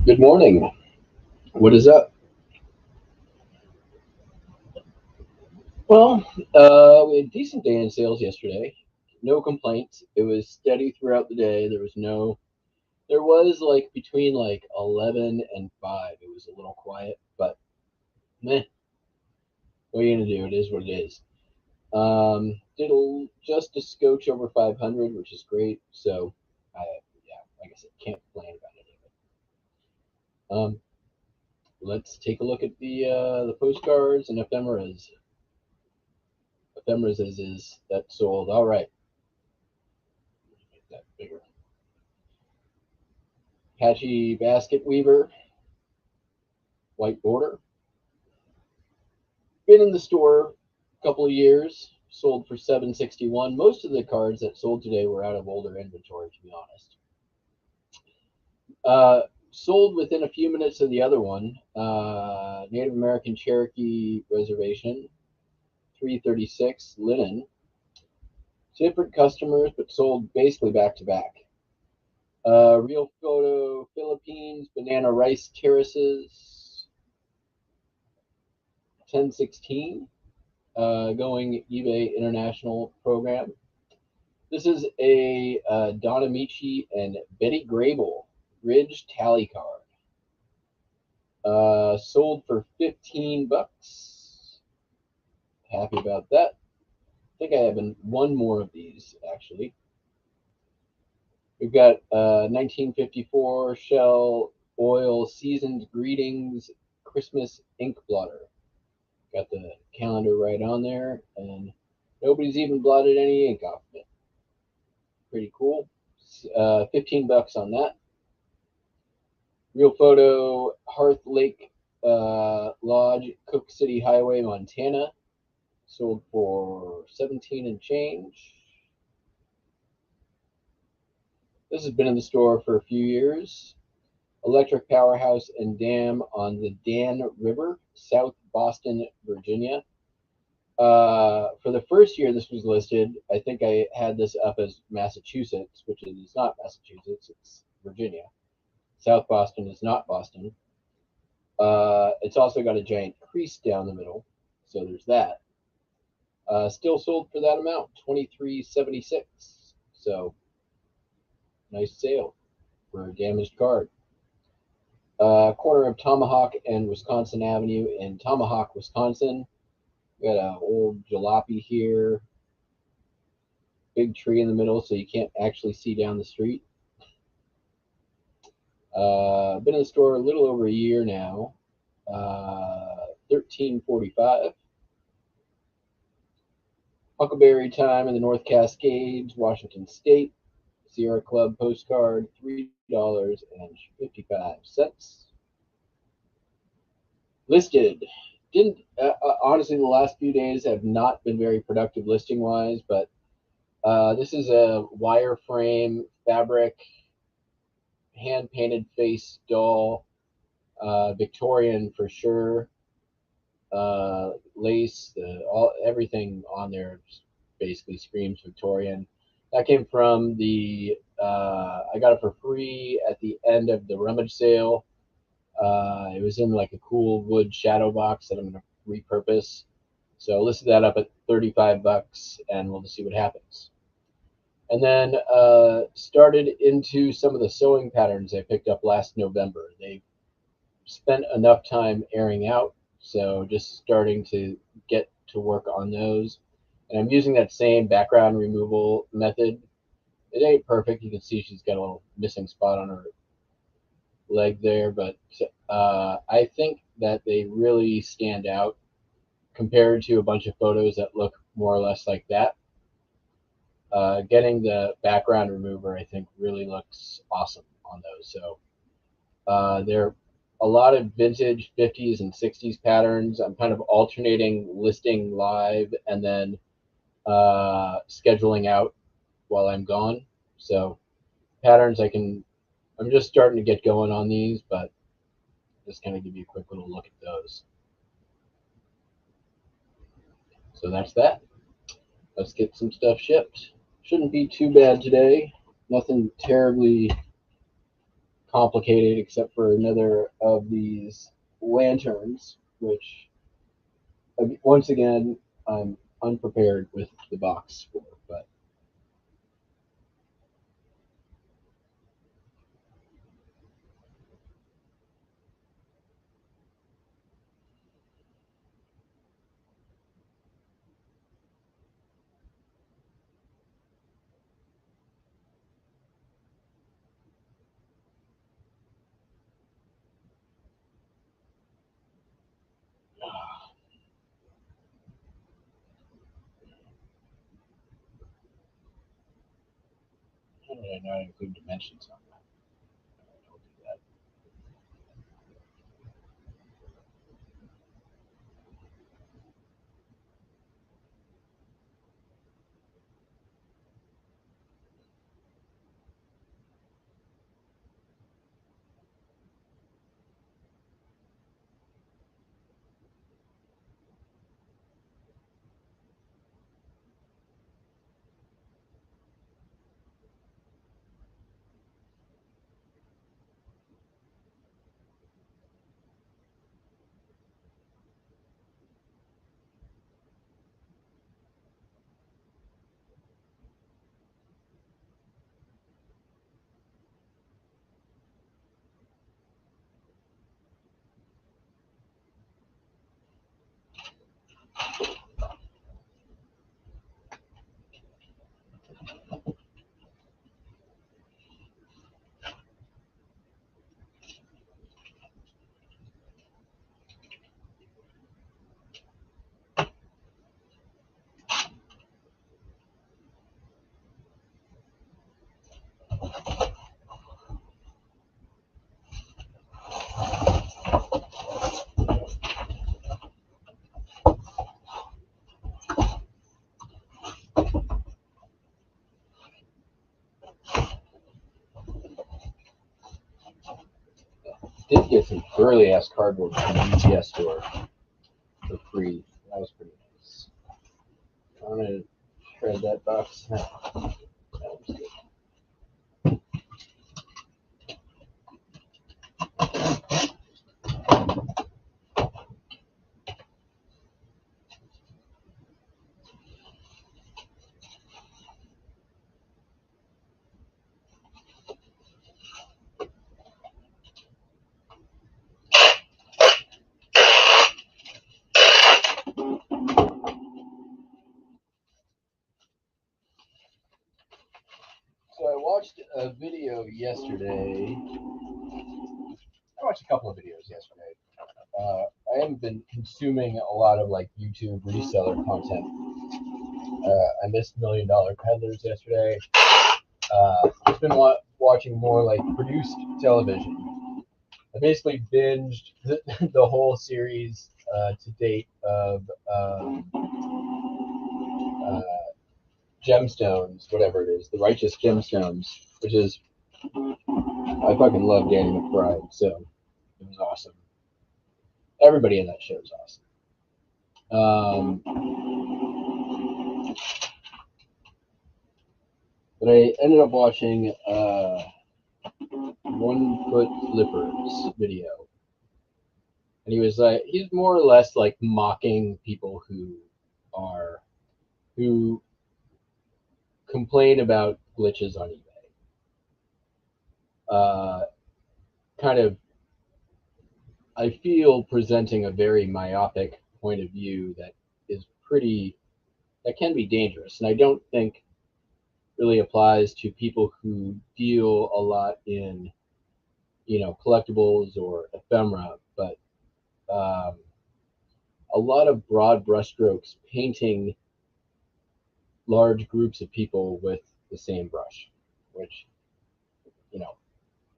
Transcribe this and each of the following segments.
Good morning. What is up? Well, we had a decent day in sales yesterday. No complaints. It was steady throughout the day. There was like between like 11 and 5. It was a little quiet, but meh, what are you going to do? It is what it is. Just a scotch over 500, which is great. So, yeah, like I said, can't complain about any of it. Let's take a look at the postcards and ephemeras. Ephemeras is that sold. All right, make that bigger. Patchy basket weaver, white border. Been in the store a couple of years. Sold for 761. Most of the cards that sold today were out of older inventory, to be honest. Sold within a few minutes of the other one. Native American Cherokee Reservation, 336 linen. Different customers, but sold basically back to back. Real photo Philippines banana rice terraces, 1016. Going eBay International program. This is a Don Amici and Betty Grable Ridge tally card. Sold for 15 bucks. Happy about that. I think I have one more of these actually. We've got 1954 Shell Oil Seasoned Greetings Christmas ink blotter. Got the calendar right on there, and nobody's even blotted any ink off of it. Pretty cool. 15 bucks on that. Real photo Hearth Lake Lodge, Cook City Highway, Montana. Sold for 17 and change. This has been in the store for a few years. Electric powerhouse and dam on the Dan River, South Boston, Virginia. For the first year this was listed, I think I had this up as Massachusetts, which is not Massachusetts, it's Virginia. South Boston is not Boston. It's also got a giant crease down the middle, so there's that. Still sold for that amount, $23.76. So nice sale for a damaged card. Corner of Tomahawk and Wisconsin Avenue in Tomahawk, Wisconsin. We got an old jalopy here. Big tree in the middle, so you can't actually see down the street. Been in the store a little over a year now. 1345. Huckleberry Time in the North Cascades, Washington State. Sierra Club postcard, $3.55. Listed. Didn't honestly, the last few days have not been very productive listing wise, but this is a wireframe fabric hand painted face doll, Victorian for sure. Lace, everything on there basically screams Victorian. That came from I got it for free at the end of the rummage sale. It was in like a cool wood shadow box that I'm going to repurpose. So I listed that up at 35 bucks, and we'll just see what happens. And then started into some of the sewing patterns I picked up last November. They spent enough time airing out, so just starting to get to work on those. And I'm using that same background removal method. It ain't perfect. You can see she's got a little missing spot on her leg there, but I think that they really stand out compared to a bunch of photos that look more or less like that. Getting the background remover, I think, really looks awesome on those. So they're a lot of vintage 50s and 60s patterns. I'm kind of alternating listing live and then scheduling out while I'm gone. So patterns I'm just starting to get going on these, but just kind of give you a quick little look at those. So that's that. Let's get some stuff shipped. Shouldn't be too bad today. Nothing terribly complicated except for another of these lanterns, which once again I'm unprepared with the box for, but how did I not include dimensions on that? I'll do that. Did get some burly ass cardboard from the UPS store for free. That was pretty nice. I'm gonna shred that box now. That was good. So I watched a video yesterday. I watched a couple of videos yesterday. I haven't been consuming a lot of like YouTube reseller content. I missed $1 Million Peddlers yesterday. I've been watching more like produced television. I basically binged the whole series to date of Gemstones, whatever it is, The Righteous Gemstones, which is, I fucking love Danny McBride, so it was awesome. Everybody in that show is awesome. But I ended up watching 1 Foot Flippers video, and he's more or less like mocking people who complain about glitches on eBay. Kind of, I feel, presenting a very myopic point of view that can be dangerous, and I don't think really applies to people who deal a lot in, collectibles or ephemera, but a lot of broad brushstrokes painting large groups of people with the same brush, which,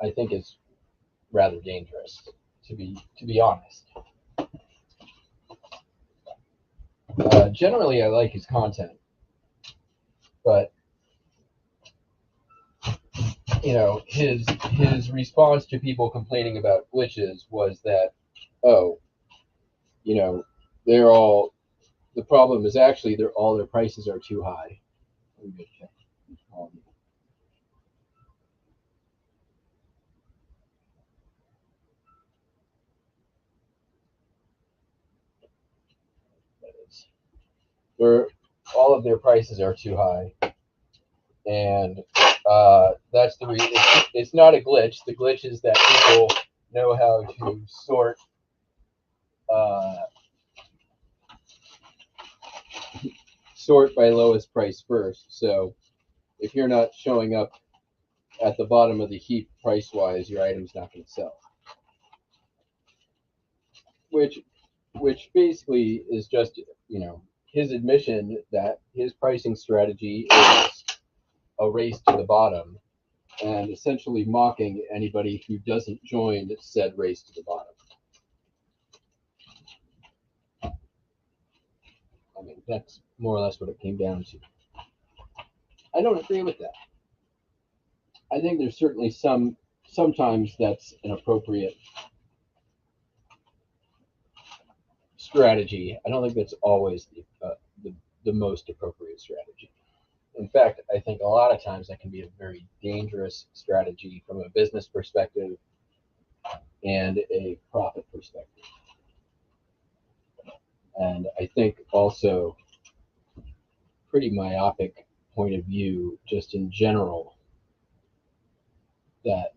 I think is rather dangerous, to be honest. Generally, I like his content, but his response to people complaining about glitches was that, oh, they're all, the problem is actually all their prices are too high. is, where all of their prices are too high, and that's the reason. It's not a glitch. The glitch is that people know how to uh, sort by lowest price first. So if you're not showing up at the bottom of the heap price wise, your item's not going to sell. Which basically is just, his admission that his pricing strategy is a race to the bottom, and essentially mocking anybody who doesn't join said race to the bottom. I mean, that's more or less what it came down to. I don't agree with that. I think there's certainly sometimes that's an appropriate strategy. I don't think that's always the most appropriate strategy. In fact, I think a lot of times that can be a very dangerous strategy from a business perspective and a profit perspective. And I think also pretty myopic point of view, just in general, that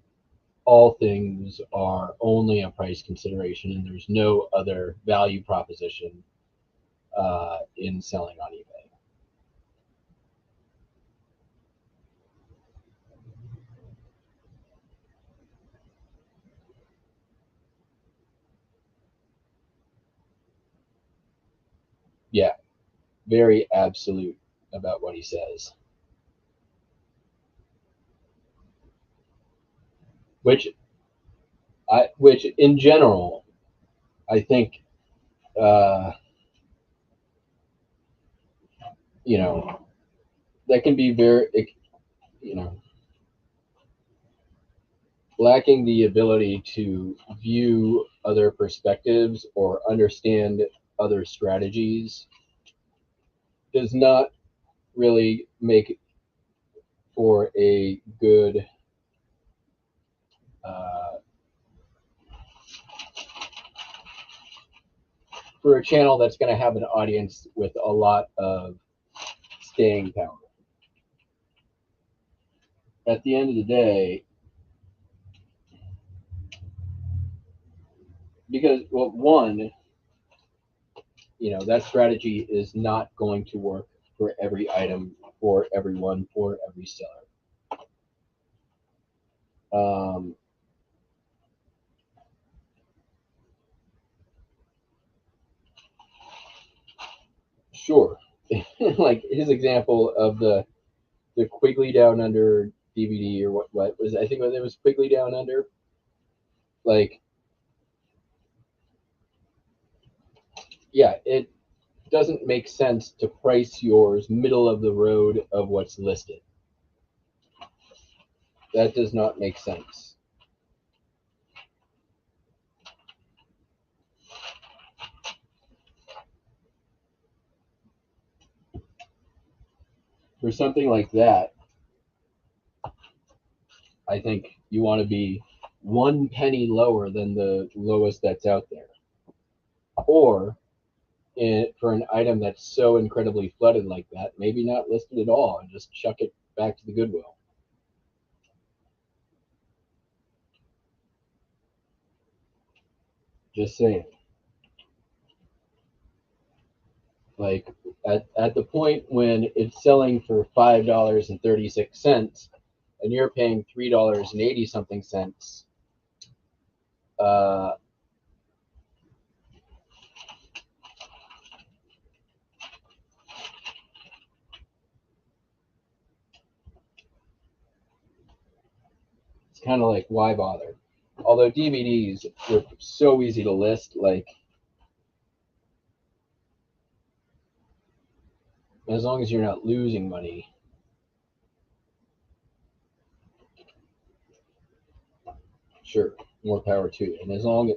all things are only a price consideration and there's no other value proposition in selling on eBay. Yeah, very absolute about what he says. Which in general, I think, uh, that can be very, lacking the ability to view other perspectives or understand other strategies does not really make for a good for a channel that's going to have an audience with a lot of staying power. At the end of the day, because, well, one, that strategy is not going to work for every item, for everyone, for every seller. Sure. Like his example of the Quigley Down Under DVD, or what was, I think it was Quigley Down Under. Like, yeah, it doesn't make sense to price yours middle of the road of what's listed. That does not make sense. For something like that, I think you want to be 1 penny lower than the lowest that's out there. Or for an item that's so incredibly flooded like that, maybe not listed at all and just chuck it back to the Goodwill. Just saying. Like at the point when it's selling for $5.36 and you're paying $3.80 something cents, it's kind of like, why bother? Although DVDs were so easy to list, like, as long as you're not losing money, sure, more power to you. And as long as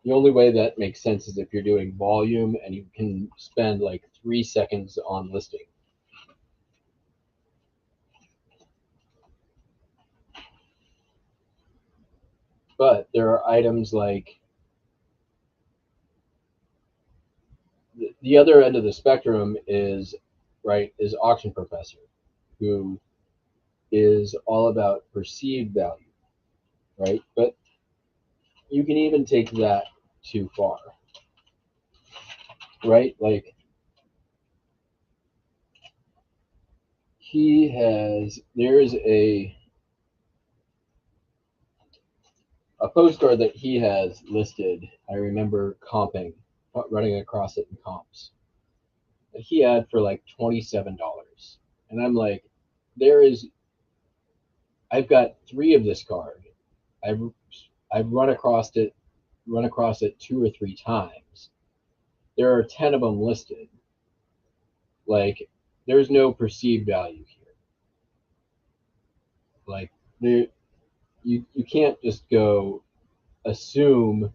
the only way that makes sense is if you're doing volume and you can spend like 3 seconds on listing. But there are items like the other end of the spectrum is is auction professor, who is all about perceived value, right? But you can even take that too far, right? Like there is a postcard that he has listed. I remember comping, running across it in comps, that he had for like $27, and I'm like, there is. I've got three of this card. I've I've run across it two or three times. There are 10 of them listed. Like, there's no perceived value here. Like, there, you can't just go assume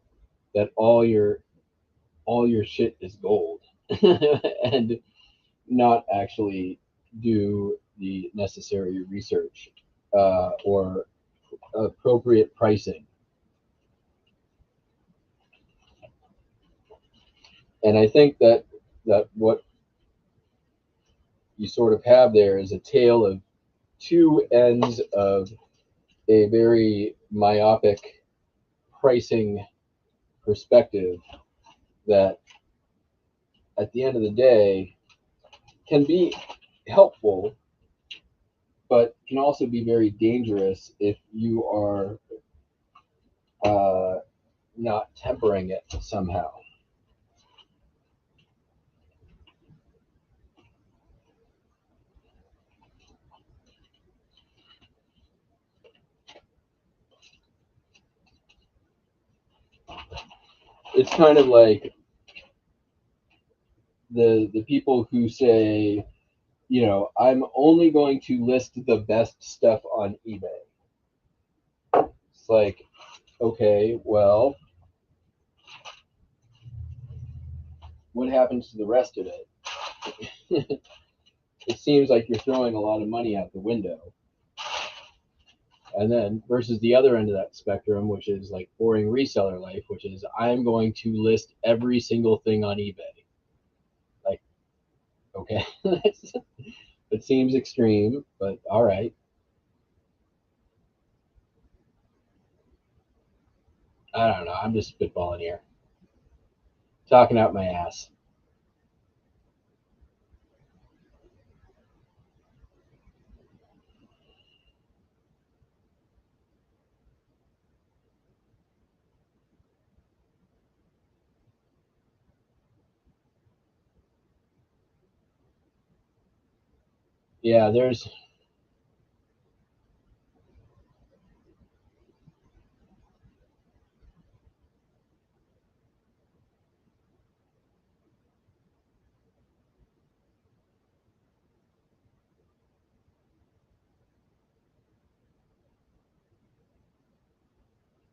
that all your shit is gold and not actually do the necessary research or appropriate pricing. And I think that what you sort of have there is a tale of two ends of a very myopic pricing perspective that at the end of the day can be helpful, but can also be very dangerous if you are uh, not tempering it somehow. It's kind of like the people who say, I'm only going to list the best stuff on eBay. It's like, okay, well, what happens to the rest of it? It seems like you're throwing a lot of money out the window. And then versus the other end of that spectrum, which is like boring reseller life, which is I'm going to list every single thing on eBay. Like, okay, it seems extreme, but all right. I don't know. I'm just spitballing here, talking out my ass. Yeah, there's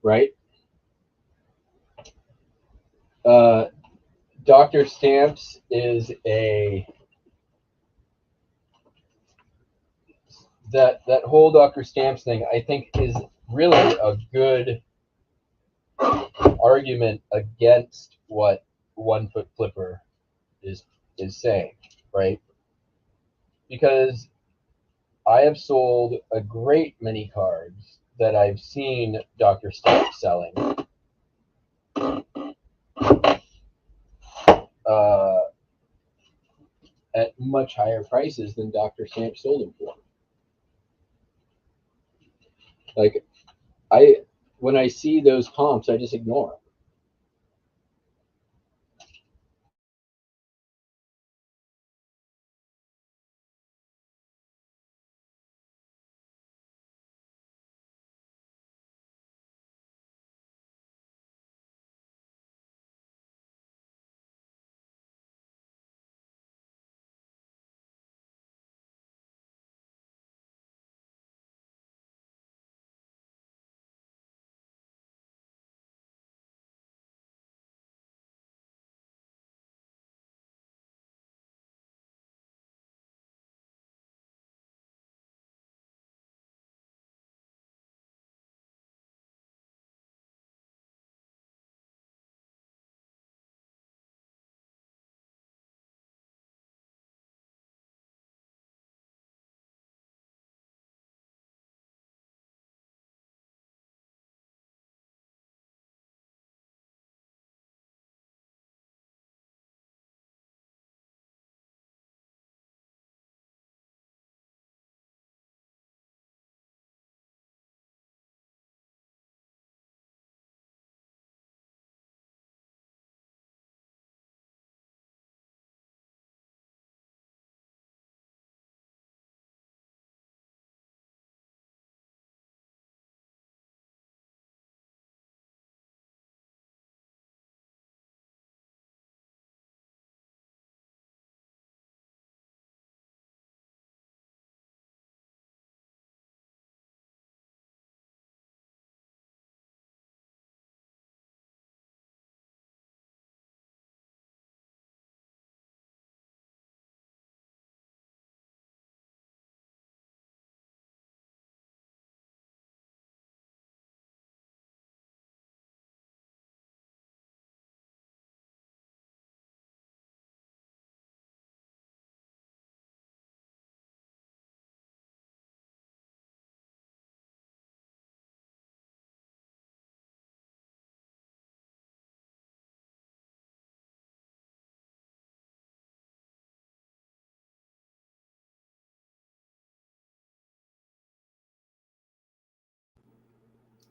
right. Uh, Dr. Stamps is a that whole Dr. Stamps thing. I think is really a good argument against what 1 Foot Flipper is is saying, right? Because I have sold a great many cards that I've seen Dr. Stamp selling uh, at much higher prices than Dr. Stamp sold them for. Like, I when I see those comps, I just ignore them.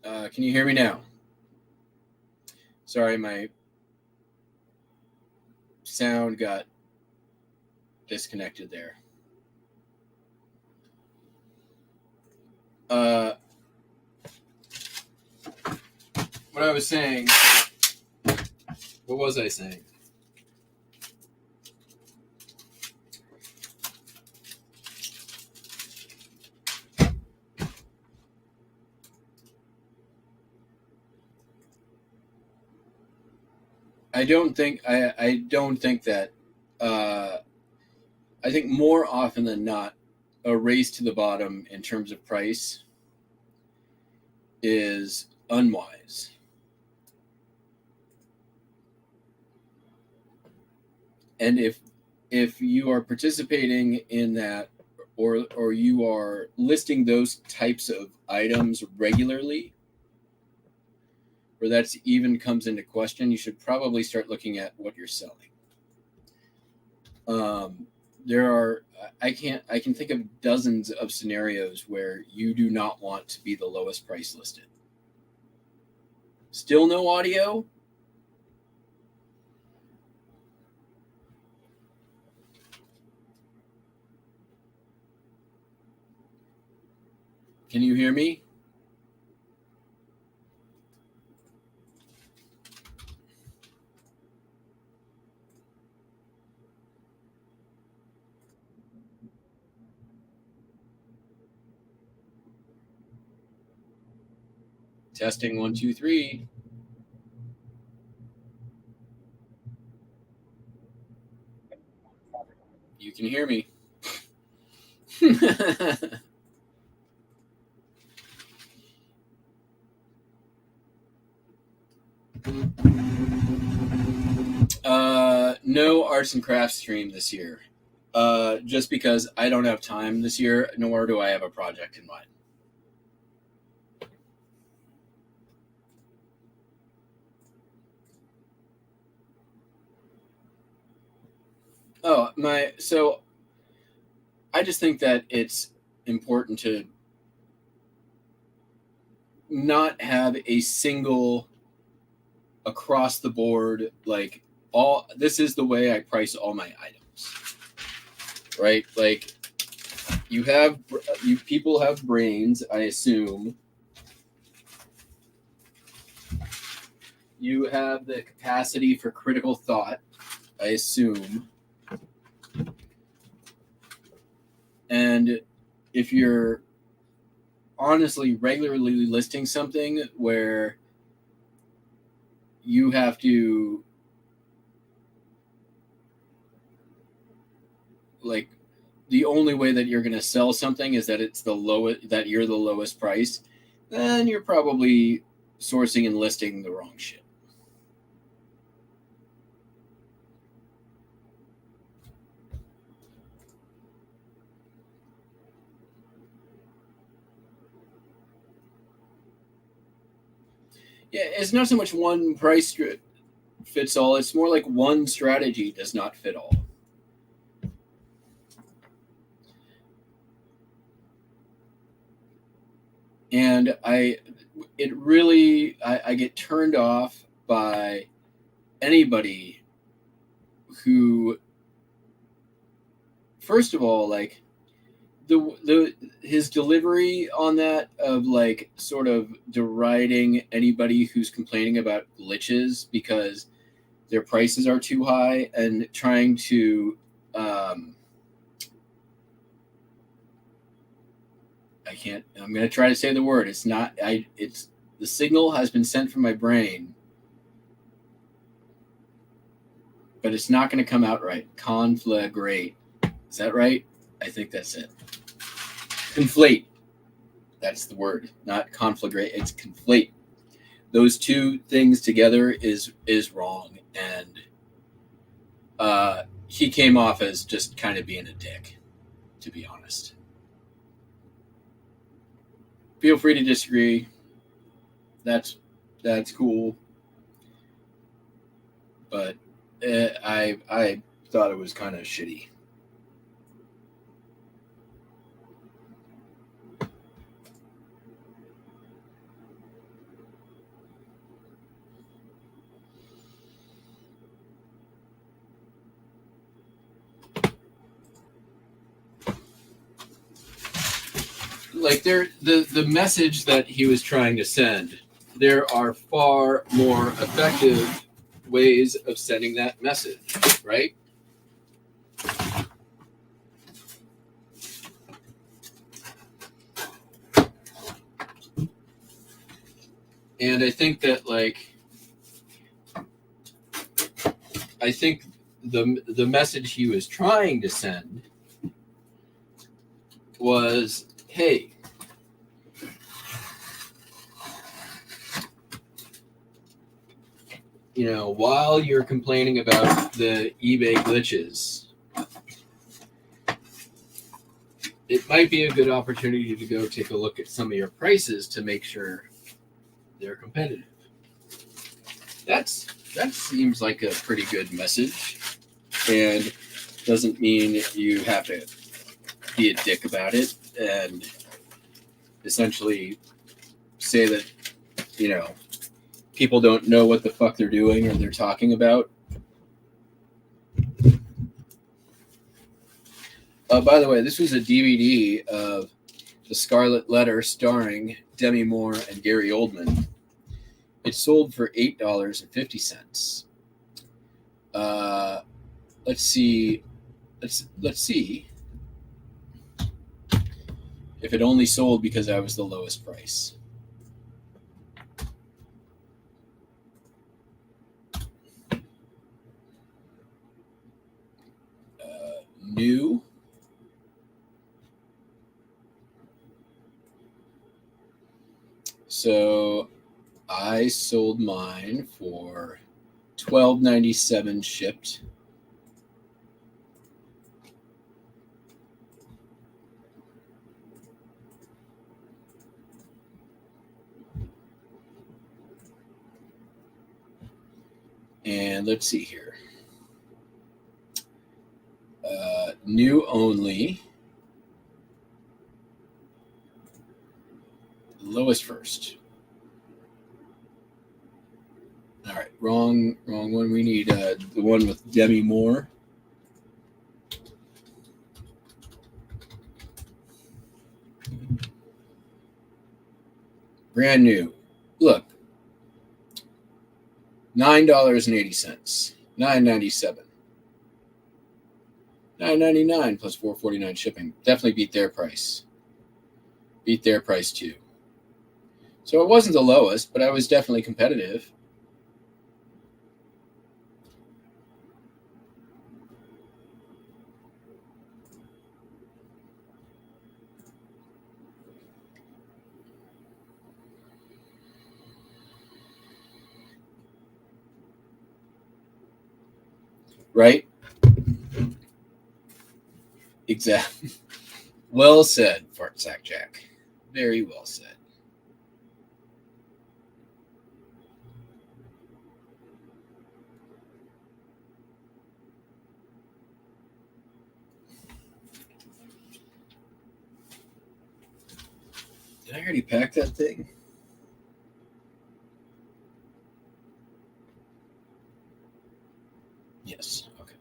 Can you hear me now? Sorry, my sound got disconnected there. What I was saying. What was I saying? I don't think that. I think more often than not, a race to the bottom in terms of price is unwise. And if you are participating in that, or you are listing those types of items regularly, where that's even comes into question, you should probably start looking at what you're selling. There are I can think of dozens of scenarios where you do not want to be the lowest price listed. Still no audio? Can you hear me? Testing 1, 2, 3. You can hear me. No arts and crafts stream this year. Just because I don't have time this year, nor do I have a project in mind. So I just think that it's important to not have a single across the board, like, this is the way I price all my items, right? Like, you people have brains, I assume. You have the capacity for critical thought, I assume. And if you're honestly regularly listing something where you have to, like, the only way that you're going to sell something is that it's that you're the lowest price, then you're probably sourcing and listing the wrong shit. Yeah, it's not so much one price fits all. It's more like one strategy does not fit all. And I get turned off by anybody who, first of all, like, his delivery on that, of like sort of deriding anybody who's complaining about glitches because their prices are too high, and trying to I'm going to try to say the word. It's the signal has been sent from my brain, but it's not going to come out right. Conflagrate. Is that right? I think that's it. Conflate. That's the word. Not conflagrate. It's conflate. Those two things together is wrong. And he came off as just kind of being a dick, to be honest. Feel free to disagree. That's cool. But I thought it was kind of shitty. like the message that he was trying to send, there are far more effective ways of sending that message, right? And I think that, like, I think the message he was trying to send was, hey, you know, while you're complaining about the eBay glitches, it might be a good opportunity to go take a look at some of your prices to make sure they're competitive. That seems like a pretty good message, and doesn't mean you have to be a dick about it and essentially say that, you know, people don't know what the fuck they're doing or they're talking about. By the way, this was a DVD of The Scarlet Letter starring Demi Moore and Gary Oldman. It sold for $8.50. Let's see. Let's see if it only sold because I was the lowest price. New. So I sold mine for $12.97 shipped. And let's see here. New only. Lowest first. All right, wrong one. We need the one with Demi Moore. Brand new. Look, $9.80, $9.97, $9.99 plus $4.49 shipping. Definitely beat their price. Beat their price too. So it wasn't the lowest, but I was definitely competitive. Right? Exactly. Well said, Fart Sack Jack. Very well said. Did I already pack that thing? Yes. Okay.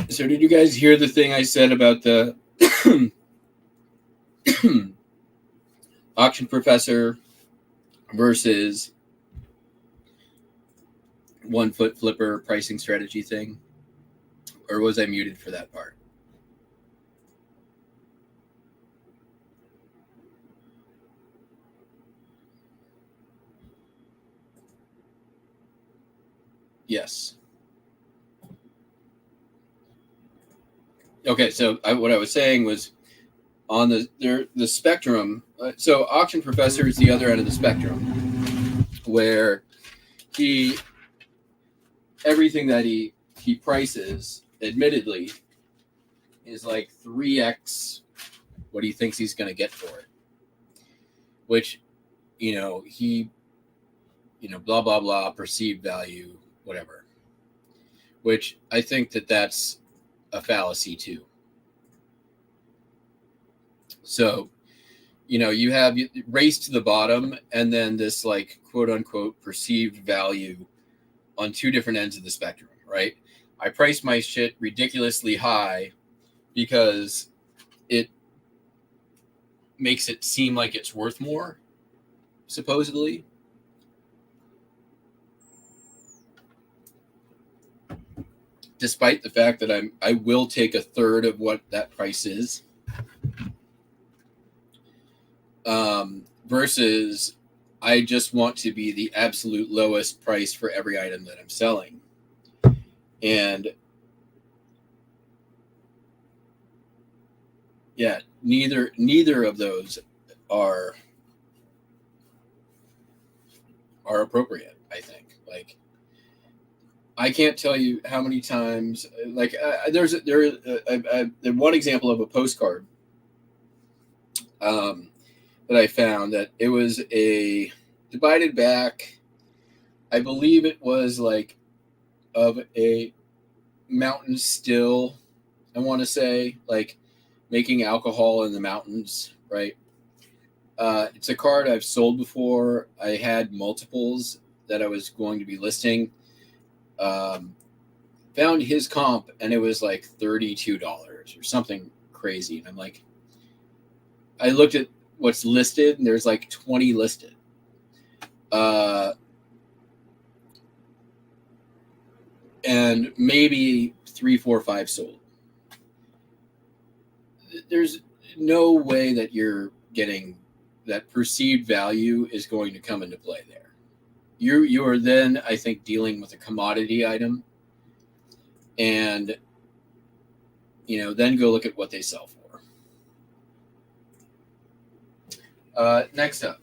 So did you guys hear the thing I said about the auction professor versus 1 foot flipper pricing strategy thing? Or was I muted for that part? Yes. Okay, so what I was saying was on the spectrum. So auction professor is the other end of the spectrum, where everything that he prices, admittedly, is like 3x what he thinks he's going to get for it. Which, blah blah blah, perceived value, whatever. Which I think that's a fallacy too. So, you have race to the bottom and then this like quote unquote perceived value on two different ends of the spectrum, right? I price my shit ridiculously high because it makes it seem like it's worth more, supposedly. Despite the fact that I will take a third of what that price is. Versus I just want to be the absolute lowest price for every item that I'm selling. And yeah, neither of those are appropriate, I think. Like, I can't tell you how many times, like, there's one example of a postcard that I found that it was a divided back, I believe it was like of a mountain still, I want to say, like making alcohol in the mountains, right? It's a card I've sold before. I had multiples that I was going to be listing. Found his comp and it was like $32 or something crazy. And I'm like, I looked at what's listed and there's like 20 listed. And maybe 3, 4, 5 sold. There's no way that you're getting that perceived value is going to come into play there. You are then, I think, dealing with a commodity item, and then go look at what they sell for. Next up,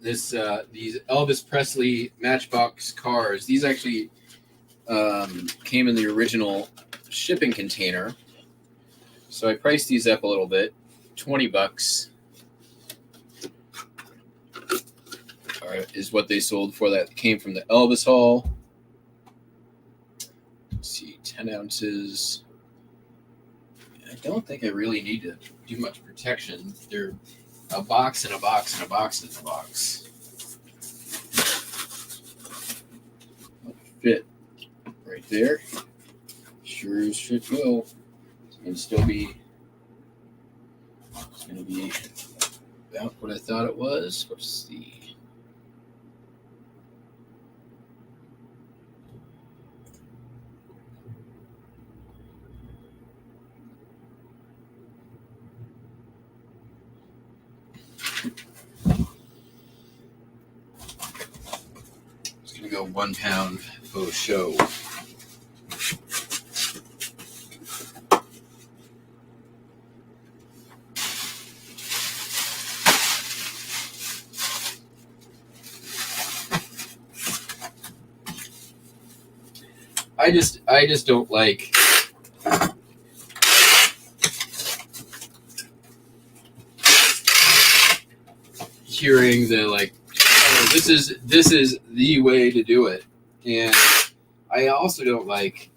these Elvis Presley Matchbox cars. These actually came in the original shipping container, so I priced these up a little bit, $20. Is what they sold for. That came from the Elvis Hall. Let's see, 10 ounces. I don't think I really need to do much protection. They're a box and a box and a box and a box. Fit right there. Sure as shit will. It's going to be about what I thought it was. What's the... It's going to go 1 pound faux show. I just don't like hearing the like, oh, this is the way to do it, and I also don't like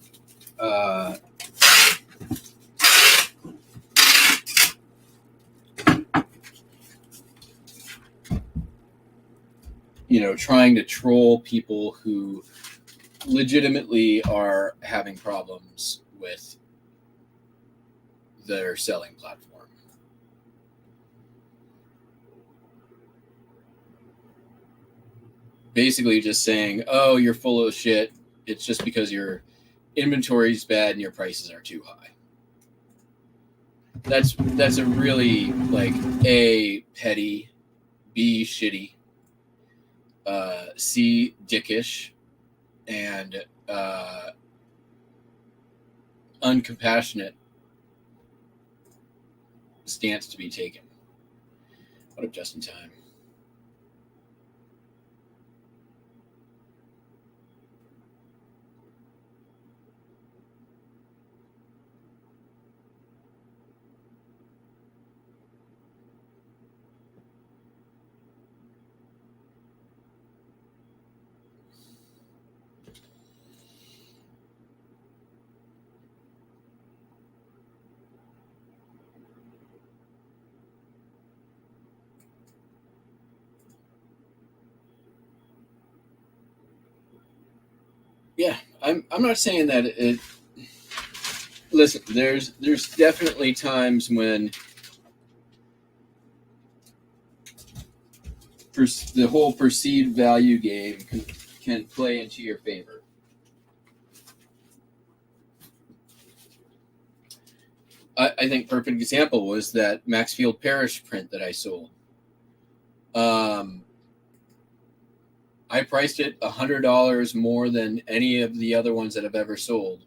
trying to troll people who legitimately are having problems with their selling platform. Basically just saying, oh, you're full of shit. It's just because your inventory is bad and your prices are too high. That's a really, like, A, petty, B, shitty, C, dickish, and uncompassionate stance to be taken. What up, just in time? Yeah, I'm not saying that it. Listen, there's definitely times when the whole perceived value game can play into your favor. I think perfect example was that Maxfield Parrish print that I sold. I priced it $100 more than any of the other ones that I've ever sold.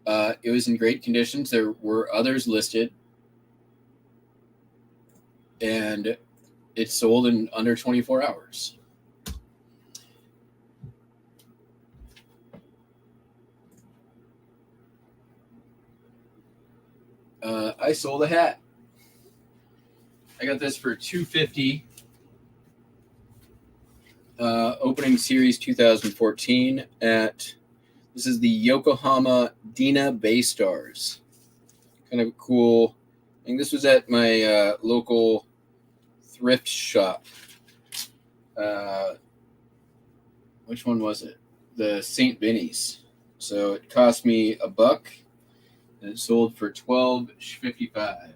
It was in great conditions. There were others listed, and it sold in under 24 hours. I sold a hat. I got this for $250. Opening series 2014 at, this is the Yokohama Dina Bay Stars. Kind of a cool. I think this was at my local thrift shop. Which one was it? The St. Vinny's. So it cost me $1, and it sold for $12.55.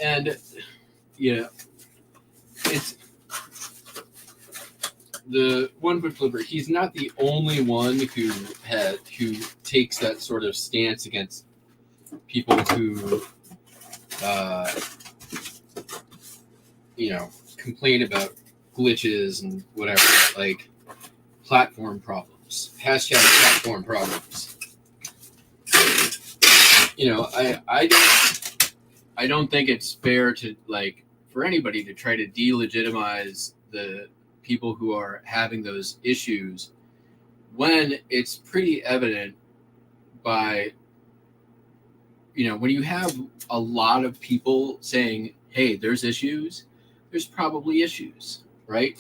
And it's the 1-foot flipper. He's not the only one who takes that sort of stance against people who complain about glitches and whatever, like platform problems, hashtag platform problems. I don't think it's fair to, like, for anybody to try to delegitimize the people who are having those issues when it's pretty evident by, when you have a lot of people saying, hey, there's issues, there's probably issues, right?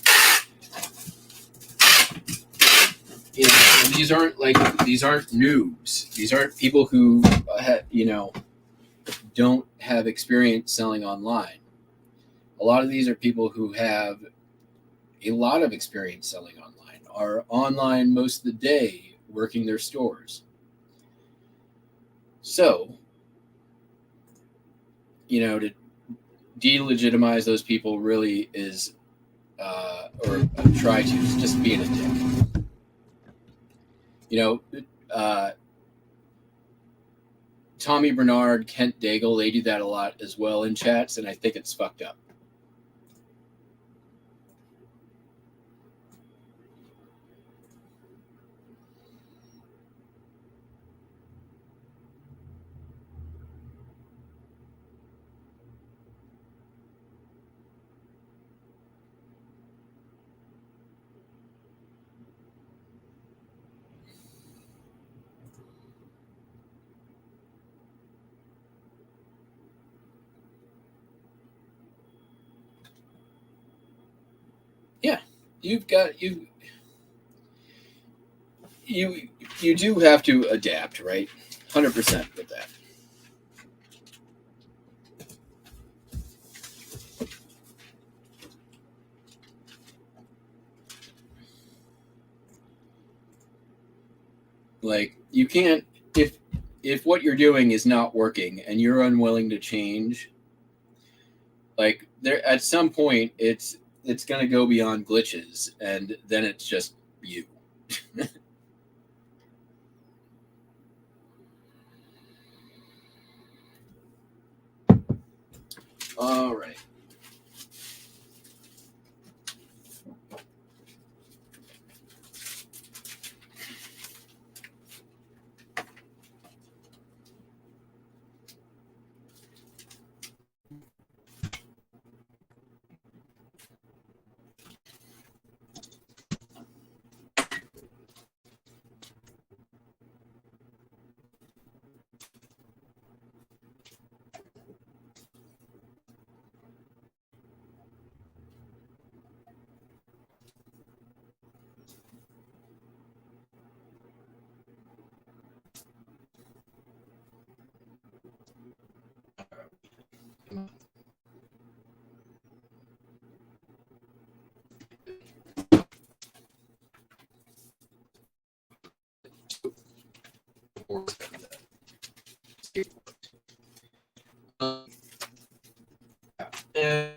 And these aren't noobs. These aren't people who, don't have experience selling online. A lot of these are people who have a lot of experience selling online, are online most of the day working their stores. So, to delegitimize those people really is, or try to, is just being a dick. Tommy Bernard, Kent Daigle, they do that a lot as well in chats, and I think it's fucked up. Yeah, you do have to adapt, right? 100% with that. Like, you can't, if what you're doing is not working and you're unwilling to change, like, there at some point it's going to go beyond glitches, and then it's just you. All right. And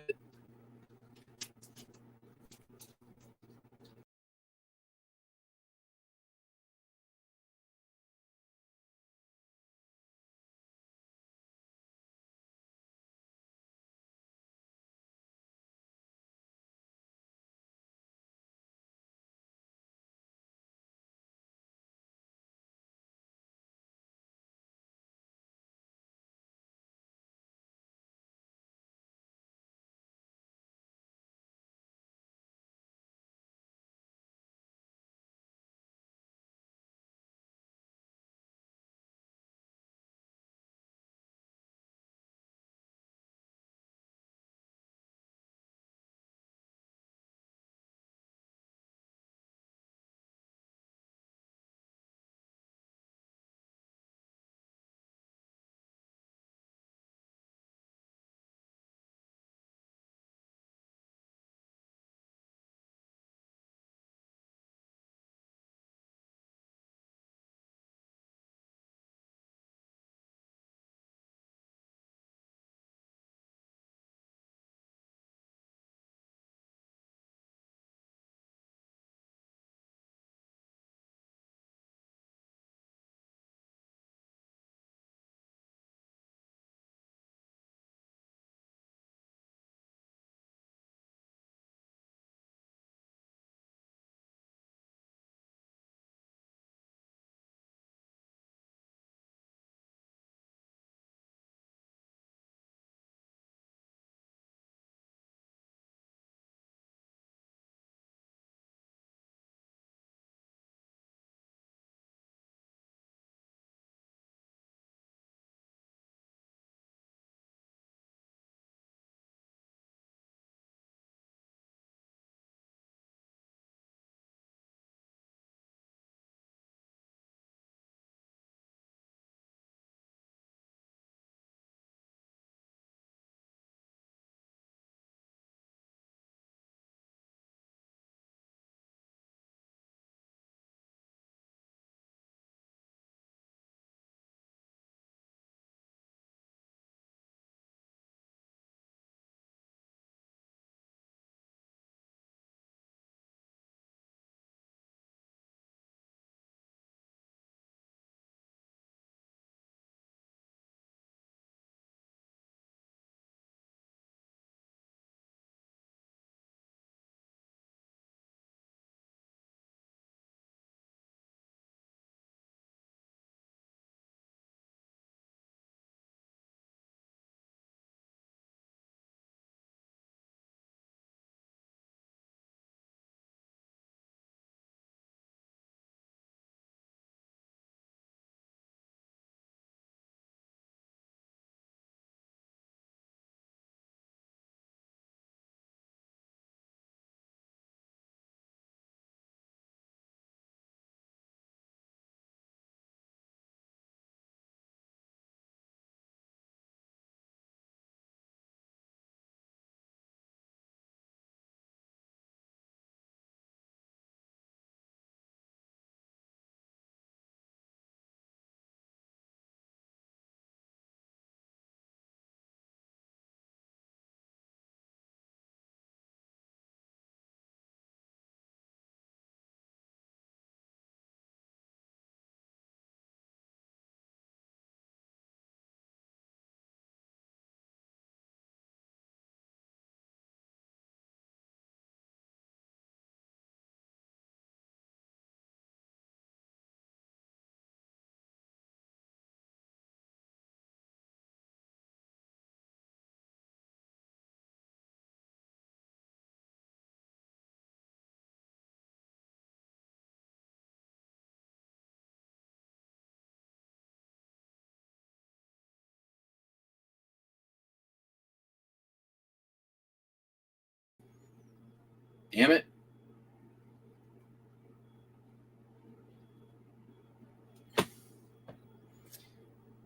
damn it.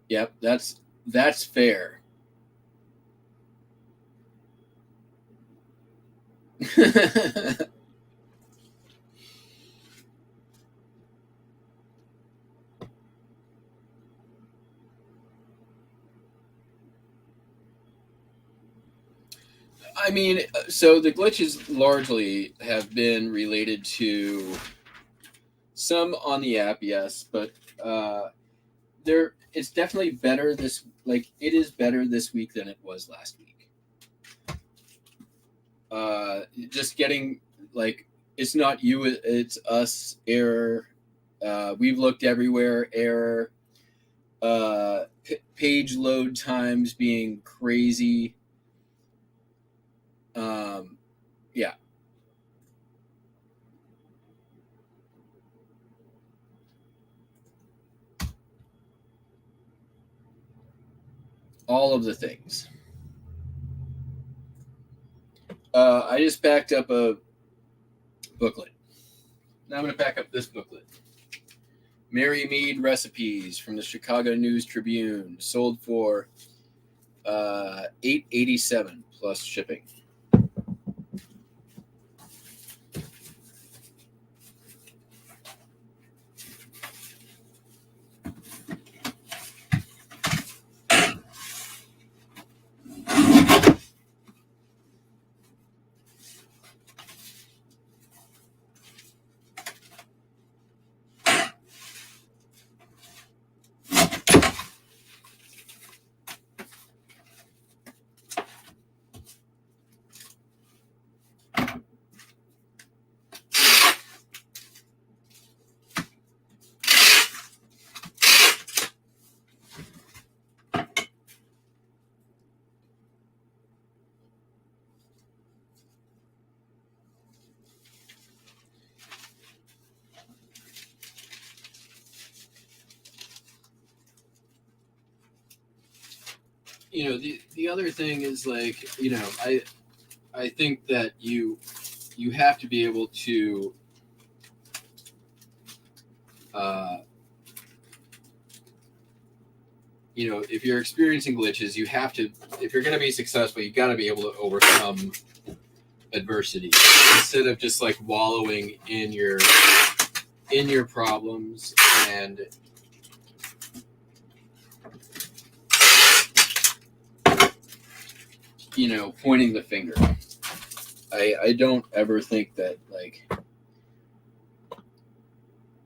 Yep, that's fair. I mean, so the glitches largely have been related to some on the app, yes, but it's definitely better it is better this week than it was last week. Just getting it's not you, it's us error. We've looked everywhere error. Page load times being crazy. Yeah. All of the things. I just packed up a booklet. Now I'm going to pack up this booklet. Mary Mead recipes from the Chicago News Tribune, sold for $8.87 plus shipping. The other thing is I think that you have to be able to if you're experiencing glitches, you have to, if you're going to be successful, you got to be able to overcome adversity instead of just wallowing in your problems and pointing the finger. I don't ever think that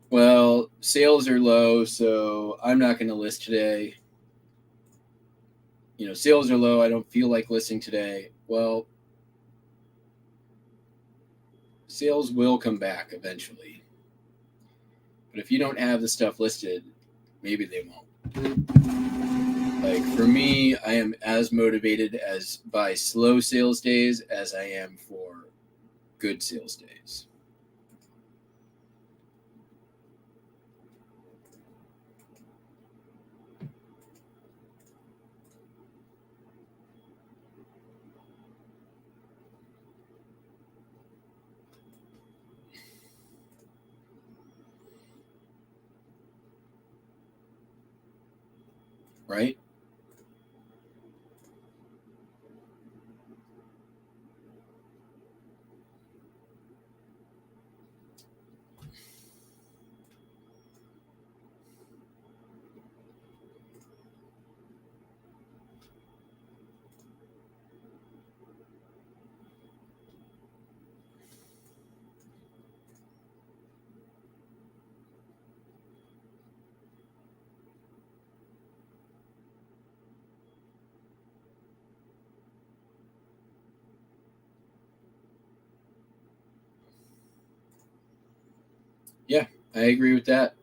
well, sales are low, so I'm not going to list today. Sales are low, I don't feel like listing today. Well, sales will come back eventually. But if you don't have the stuff listed, maybe they won't. For me, I am as motivated by slow sales days as I am for good sales days. Right? Yeah, I agree with that.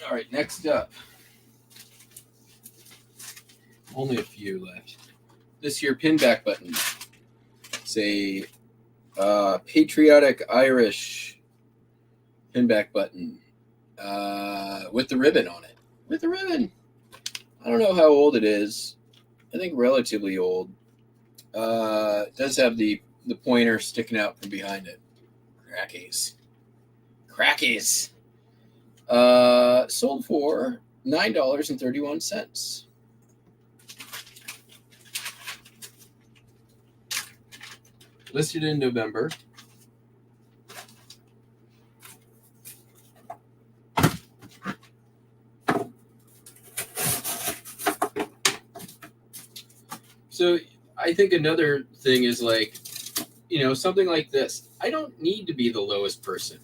All right, next up. Only a few left. This here pin back button. It's a Patriotic Irish pinback button with the ribbon on it. With the ribbon. I don't know how old it is. I think relatively old. It does have the pointer sticking out from behind it. Crackies. Sold for $9.31. Listed in November. So I think another thing is like, something like this. I don't need to be the lowest person.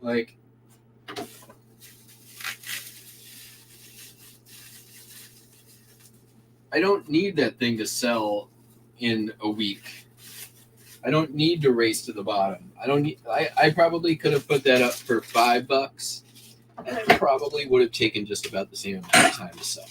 Like, I don't need that thing to sell in a week. I don't need to race to the bottom. I probably could have put that up for $5, and it probably would have taken just about the same amount of time to sell.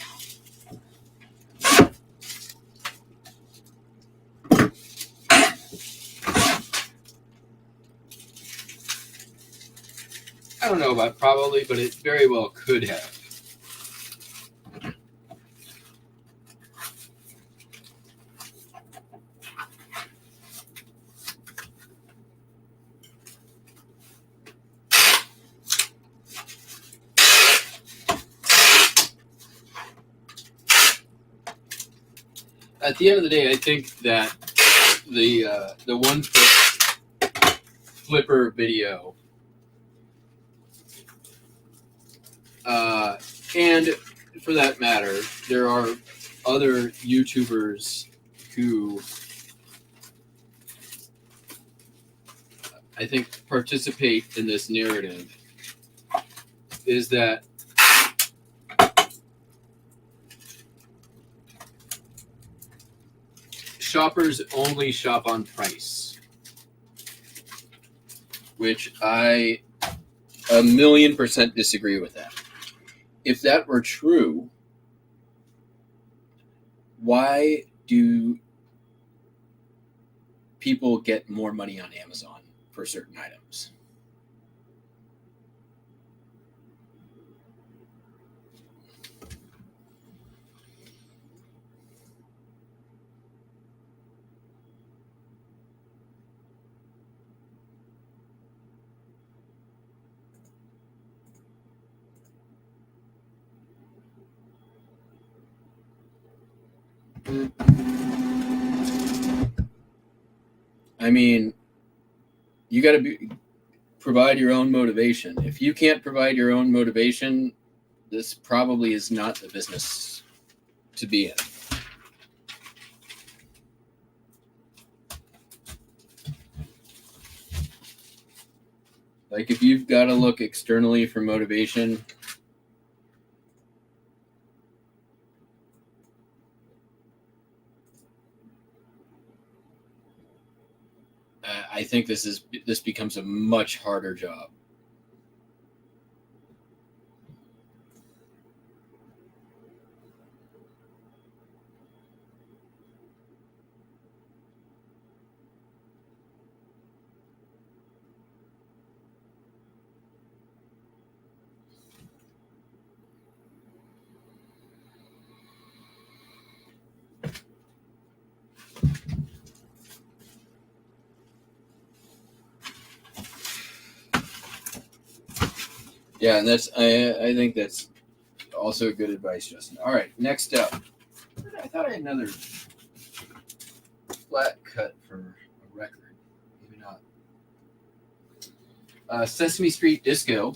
I don't know about probably, but it very well could have. At the end of the day, I think that the 1 foot flipper video and for that matter, there are other YouTubers who I think participate in this narrative, is that shoppers only shop on price, which I 1,000,000% disagree with that. If that were true, why do people get more money on Amazon for certain items? I mean, you got to provide your own motivation. If you can't provide your own motivation, this probably is not the business to be in. Like, if you've got to look externally for motivation, I think this becomes a much harder job. Yeah, and I think that's also good advice, Justin. All right, next up. I thought I had another flat cut for a record. Maybe not. Sesame Street Disco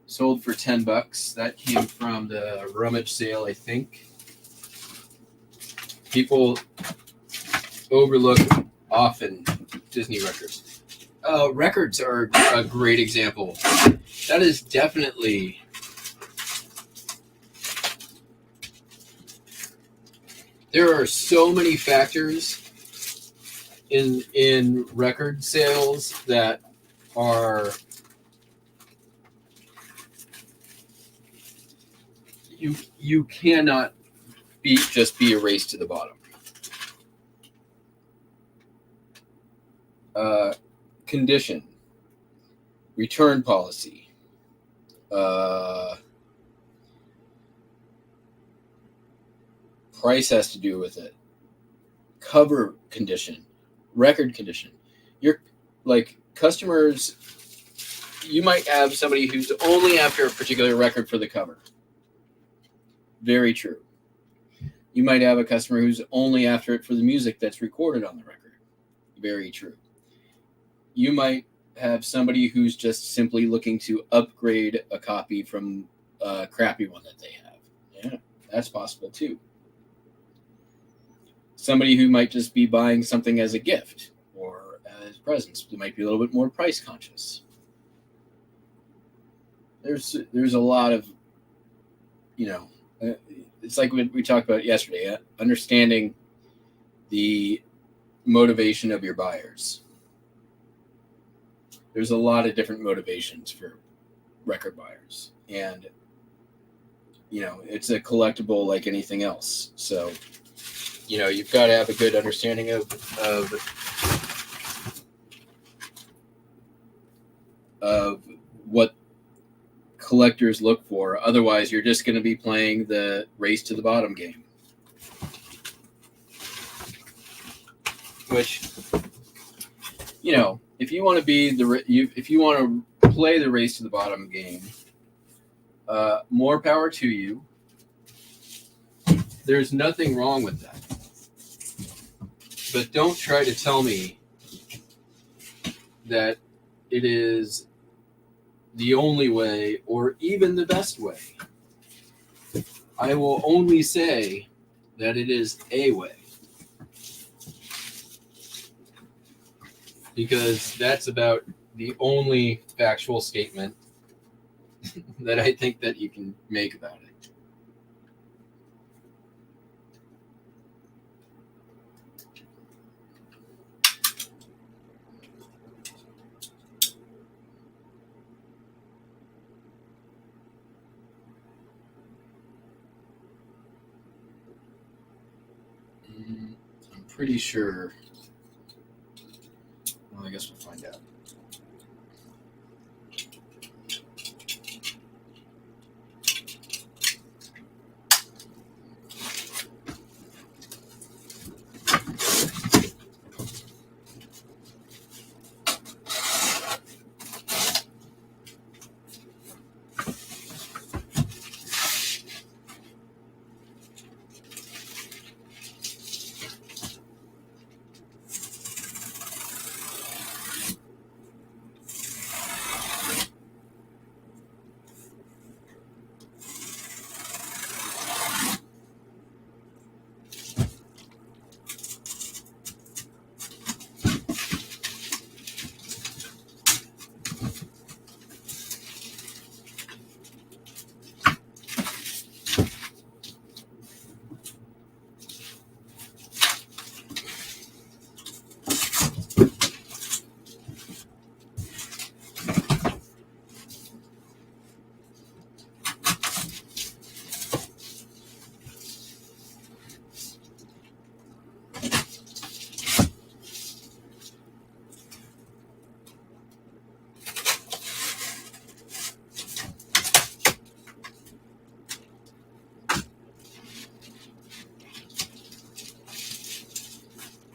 sold for $10. That came from the rummage sale, I think. People overlook often Disney records. Records are a great example. That is definitely there are so many factors in record sales that are you cannot just be a race to the bottom. condition, return policy, price has to do with it, cover condition, record condition. You're like customers, you might have somebody who's only after a particular record for the cover. Very true. You might have a customer who's only after it for the music that's recorded on the record. Very true. You might have somebody who's just simply looking to upgrade a copy from a crappy one that they have. Yeah, that's possible too. Somebody who might just be buying something as a gift or as presents. They might be a little bit more price conscious. There's a lot of, it's like what we talked about yesterday, understanding the motivation of your buyers. There's a lot of different motivations for record buyers. And, it's a collectible like anything else. So, you've got to have a good understanding of what collectors look for. Otherwise, you're just going to be playing the race to the bottom game. Which, if you want to be if you want to play the race to the bottom game, more power to you. There's nothing wrong with that. But don't try to tell me that it is the only way or even the best way. I will only say that it is a way. Because that's about the only factual statement that I think that you can make about it. I'm pretty sure. Well, I guess we'll find out.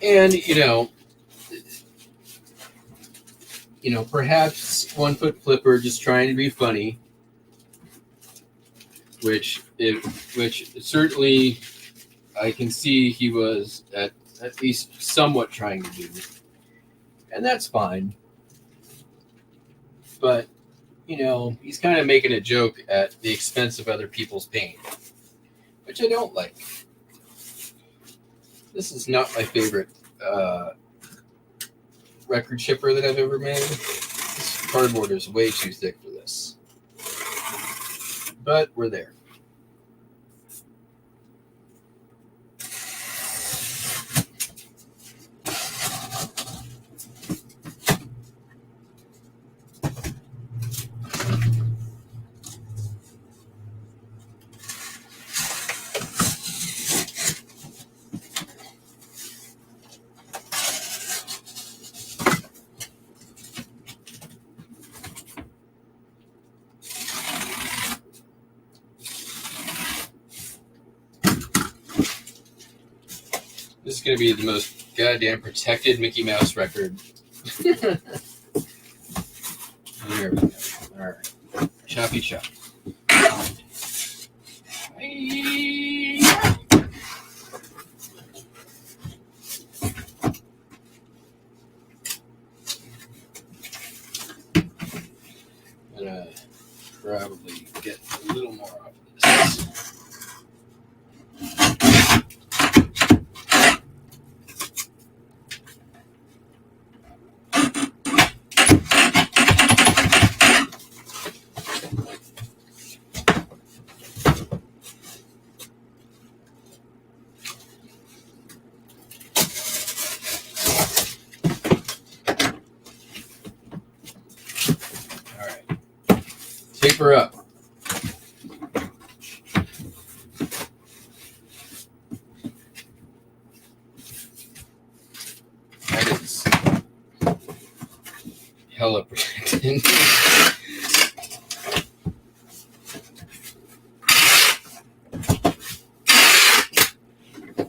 And, perhaps 1 Foot Flipper just trying to be funny, which certainly I can see he was at least somewhat trying to do. And that's fine. But, he's kind of making a joke at the expense of other people's pain, which I don't like. This is not my favorite record chipper that I've ever made. This cardboard is way too thick for this. But we're there. is going to be the most goddamn protected Mickey Mouse record. There we go. All right. Choppy chop. I'm going to probably get a little more off of this. Taper up. That is hella protected.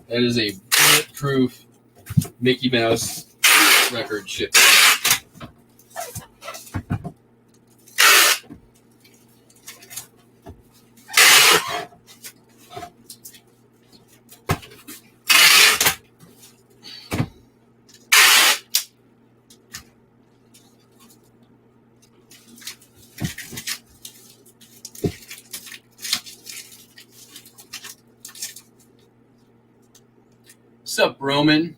That is a bulletproof Mickey Mouse record ship. What's up, Roman?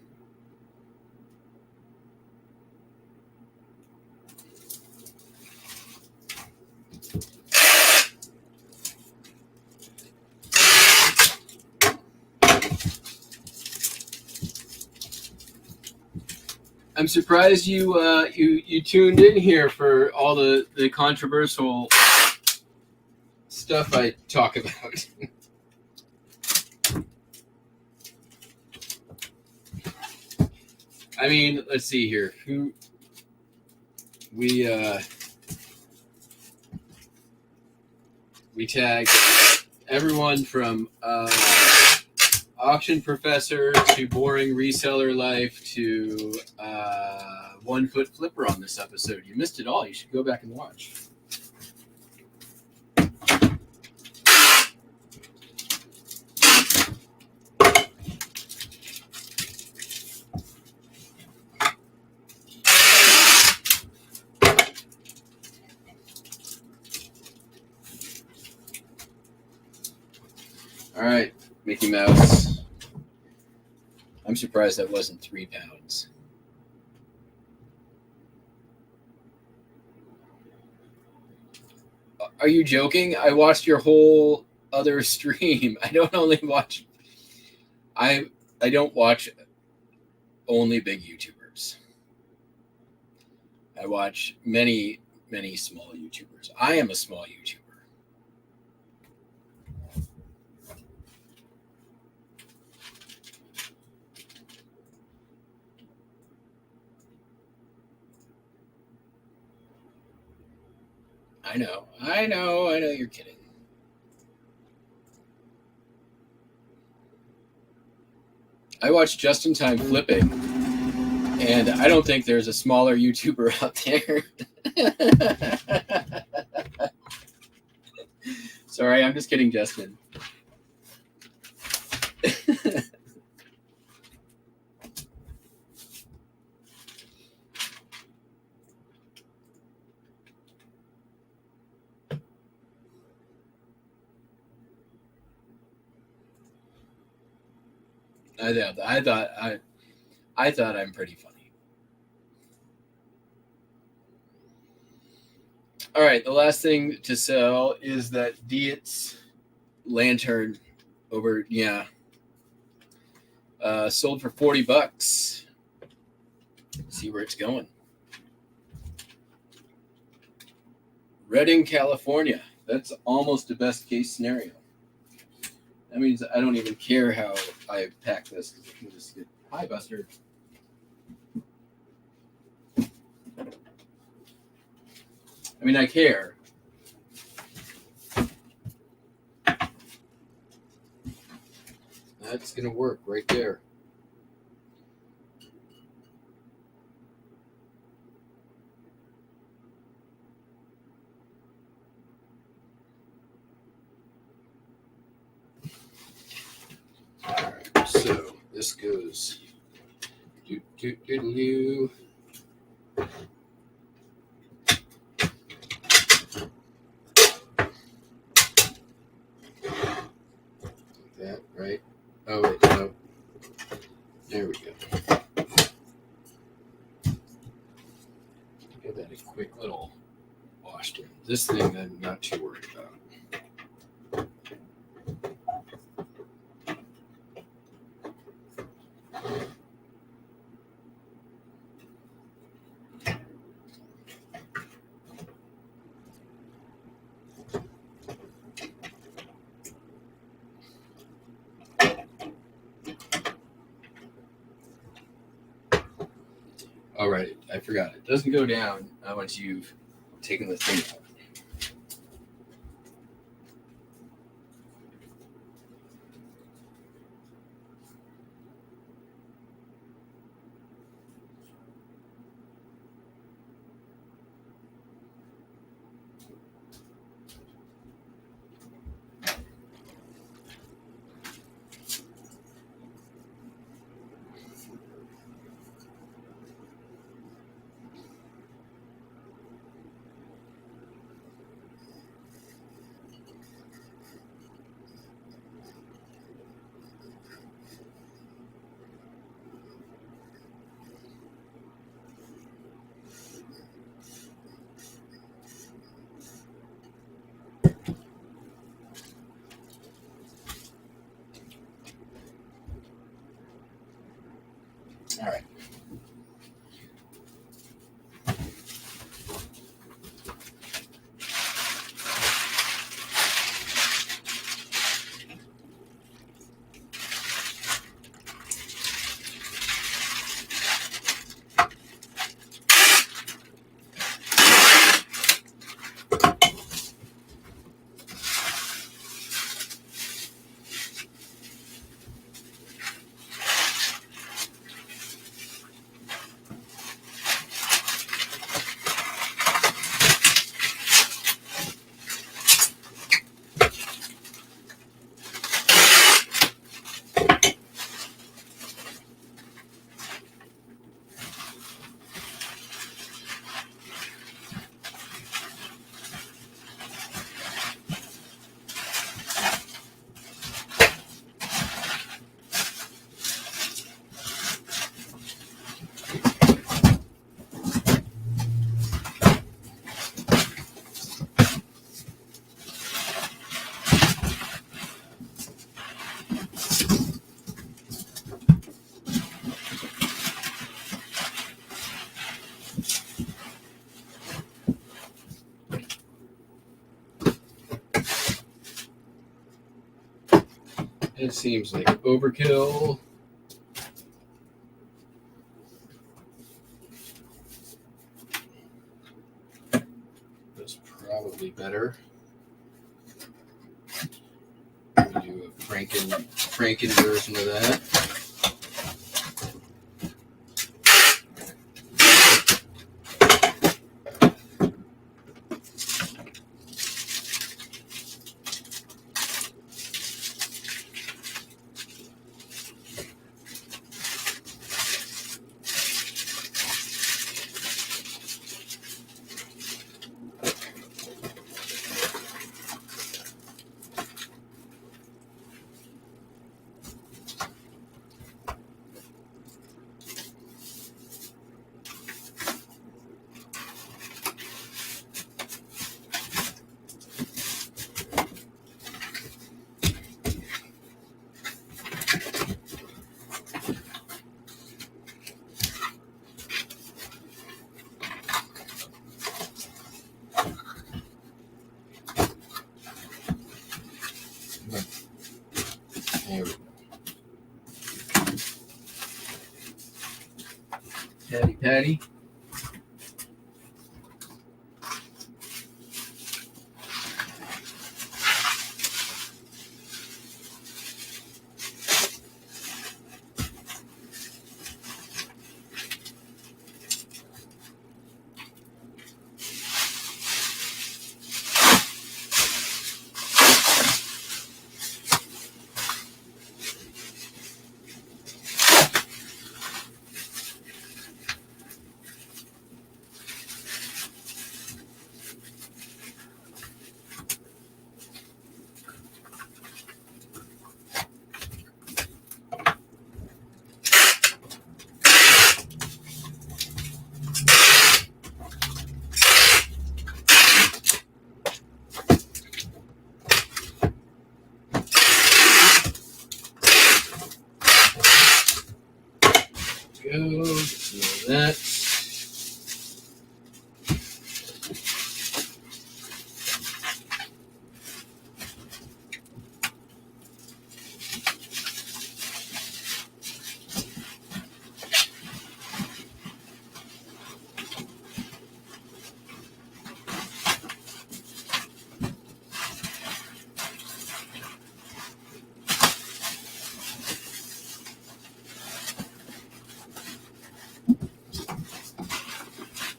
I'm surprised you tuned in here for all the controversial stuff I talk about. I mean, let's see here. Who we tagged everyone from auction professor to boring reseller life to 1 foot flipper on this episode. You missed it all. You should go back and watch. All right, Mickey Mouse. I'm surprised that wasn't 3 pounds. Are you joking? I watched your whole other stream. I don't only watch. I don't watch only big YouTubers. I watch many small YouTubers. I am a small YouTuber. I know you're kidding. I watch Just in Time Flipping, and I don't think there's a smaller YouTuber out there. Sorry, I'm just kidding, Justin. I thought I'm pretty funny. All right, the last thing to sell is that Dietz lantern over, sold for $40. See where it's going. Redding, California. That's almost the best case scenario. That means I don't even care how I pack this. I can just get, hi, Buster. I mean, I care. That's going to work right there. this goes. Do, do, do, do. Like that, right? Oh, wait, no. There we go. Give that a quick little wash down. This thing I'm not too worried about. All right, I forgot. It doesn't go down once you've taken the thing out. All right. It seems like overkill. That's probably better. We do a Franken version of that. There we go. Patty.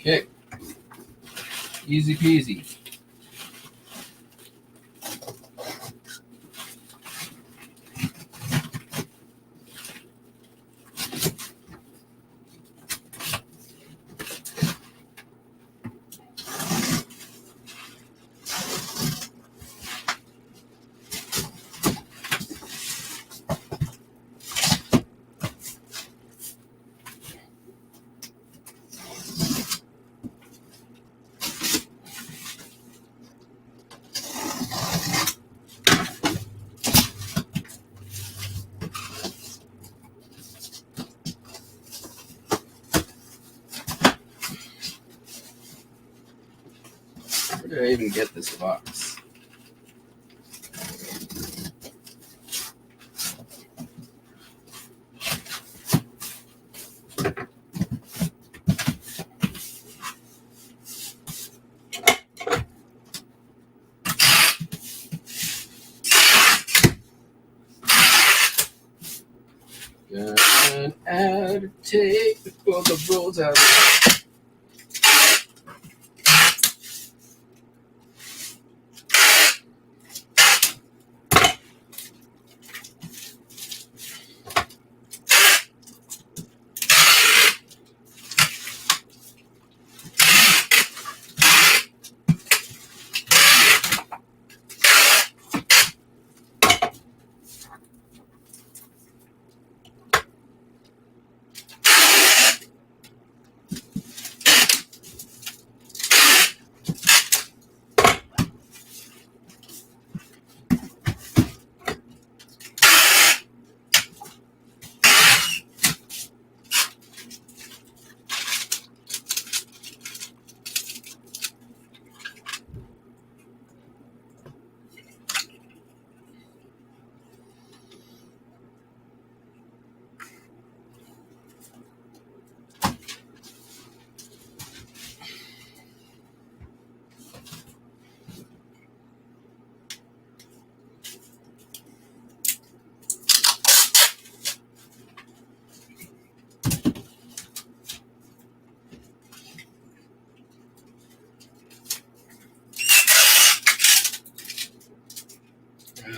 Okay. Easy peasy. Where did I even get this box? Got an ad to take before the rolls out.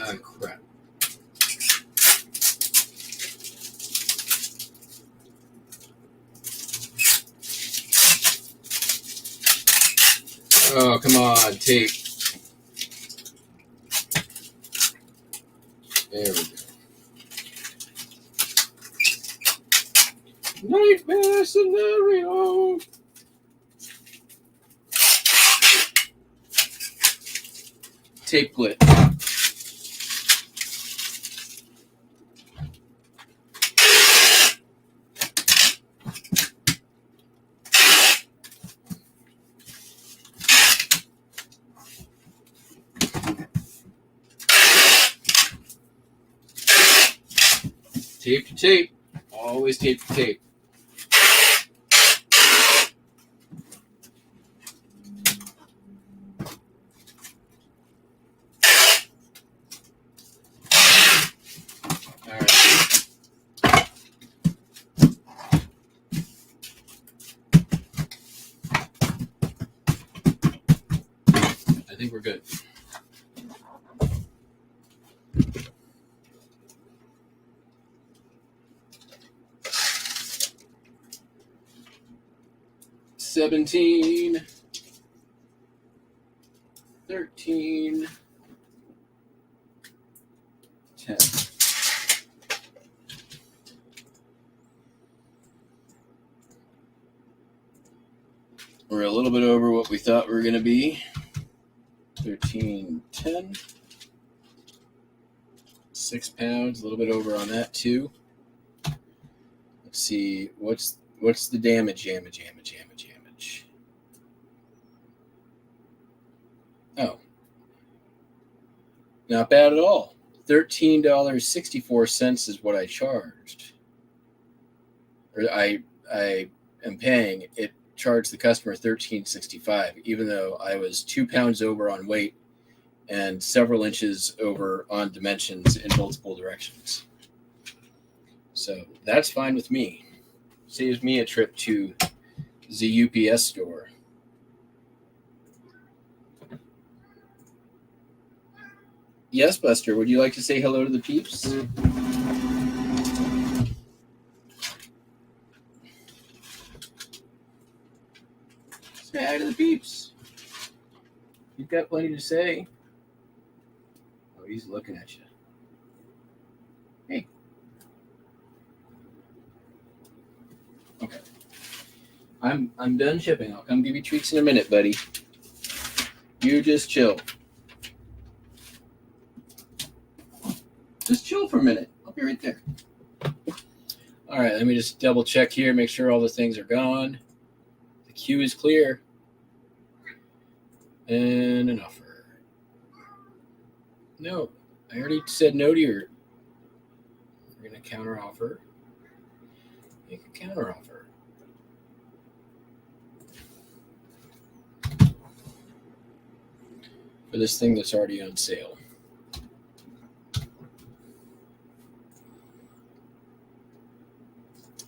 Ah, crap. Oh, come on, tape. There we go. Nightmare scenario. Tape glit. Tape to tape. Always tape to tape. All right. I think we're good. $17, $13, $10. We're a little bit over what we thought we were going to be. 13, 10. 6 pounds, a little bit over on that too. Let's see, what's the damage? Oh, not bad at all. $13.64 is what I charged. Or I am paying. It charged the customer $13.65, even though I was 2 pounds over on weight and several inches over on dimensions in multiple directions. So that's fine with me. Saves me a trip to is a UPS store. Yes, Buster, would you like to say hello to the peeps? Say hi to the peeps. You've got plenty to say. Oh, he's looking at you. Hey. Okay. I'm done shipping. I'll come give you treats in a minute, buddy. You just chill. Just chill for a minute. I'll be right there. All right, let me just double check here, make sure all the things are gone. The queue is clear. And an offer. No, I already said no to your. We're going to counter offer. Make a counter offer. For this thing that's already on sale.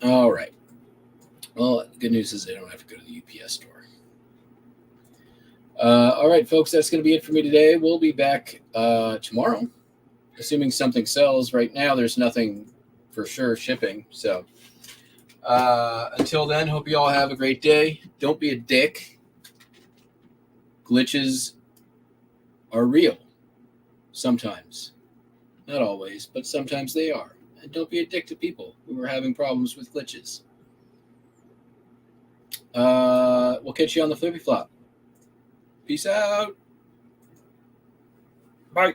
All right. Well, the good news is I don't have to go to the UPS store. All right, folks, that's going to be it for me today. We'll be back tomorrow, assuming something sells. Right now, there's nothing for sure shipping. So until then, hope you all have a great day. Don't be a dick. Glitches are real sometimes. Not always, but sometimes they are. And don't be a dick to people who are having problems with glitches. We'll catch you on the flippy flop. Peace out. Bye.